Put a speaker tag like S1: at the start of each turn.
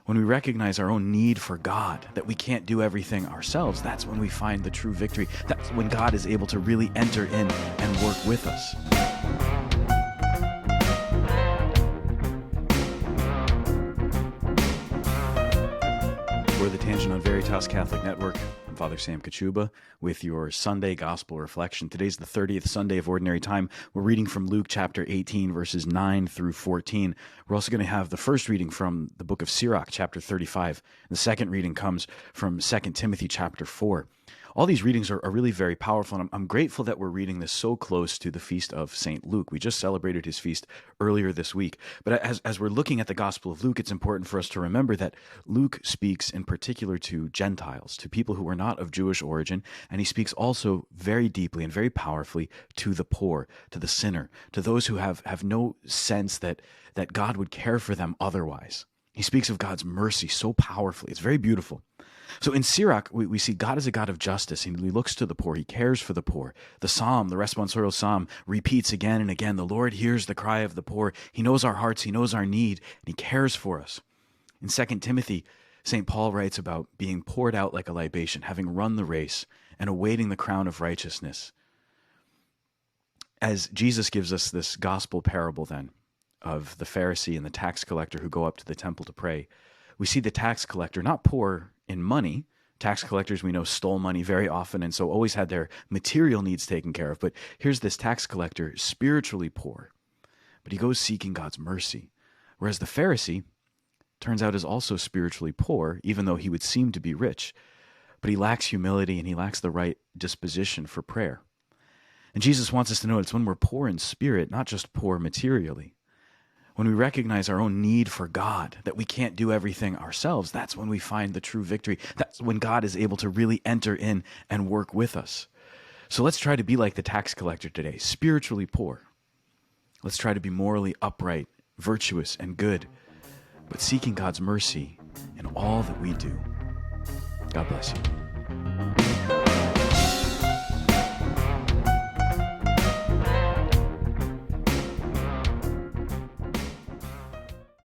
S1: When we recognize our own need for God, that we can't do everything ourselves, that's when we find the true victory. That's when God is able to really enter in and work with us. We're The Tangent on Veritas Catholic Network. I'm Father Sam Kachuba with your Sunday Gospel Reflection. Today's the 30th Sunday of Ordinary Time. We're reading from Luke chapter 18, verses 9 through 14. We're also going to have the first reading from the book of Sirach, chapter 35. The second reading comes from 2 Timothy chapter 4. All these readings are really very powerful, and I'm grateful that we're reading this so close to the feast of St. Luke. We just celebrated his feast earlier this week. But as we're looking at the Gospel of Luke, it's important for us to remember that Luke speaks in particular to Gentiles, to people who are not of Jewish origin, and he speaks also very deeply and very powerfully to the poor, to the sinner, to those who have no sense that God would care for them otherwise. He speaks of God's mercy so powerfully. It's very beautiful. So in Sirach, we see God is a God of justice. He looks to the poor. He cares for the poor. The psalm, the responsorial psalm, repeats again and again, the Lord hears the cry of the poor. He knows our hearts. He knows our need, and he cares for us. In 2 Timothy, St. Paul writes about being poured out like a libation, having run the race, and awaiting the crown of righteousness. As Jesus gives us this gospel parable then of the Pharisee and the tax collector who go up to the temple to pray, we see the tax collector not poor in money. Tax collectors, we know, stole money very often and so always had their material needs taken care of. But here's this tax collector, spiritually poor, but he goes seeking God's mercy. Whereas the Pharisee, turns out, is also spiritually poor, even though he would seem to be rich. But he lacks humility and he lacks the right disposition for prayer. And Jesus wants us to know it's when we're poor in spirit, not just poor materially. When we recognize our own need for God, that we can't do everything ourselves, that's when we find the true victory. That's when God is able to really enter in and work with us. So let's try to be like the tax collector today, spiritually poor. Let's try to be morally upright, virtuous, and good, but seeking God's mercy in all that we do. God bless you.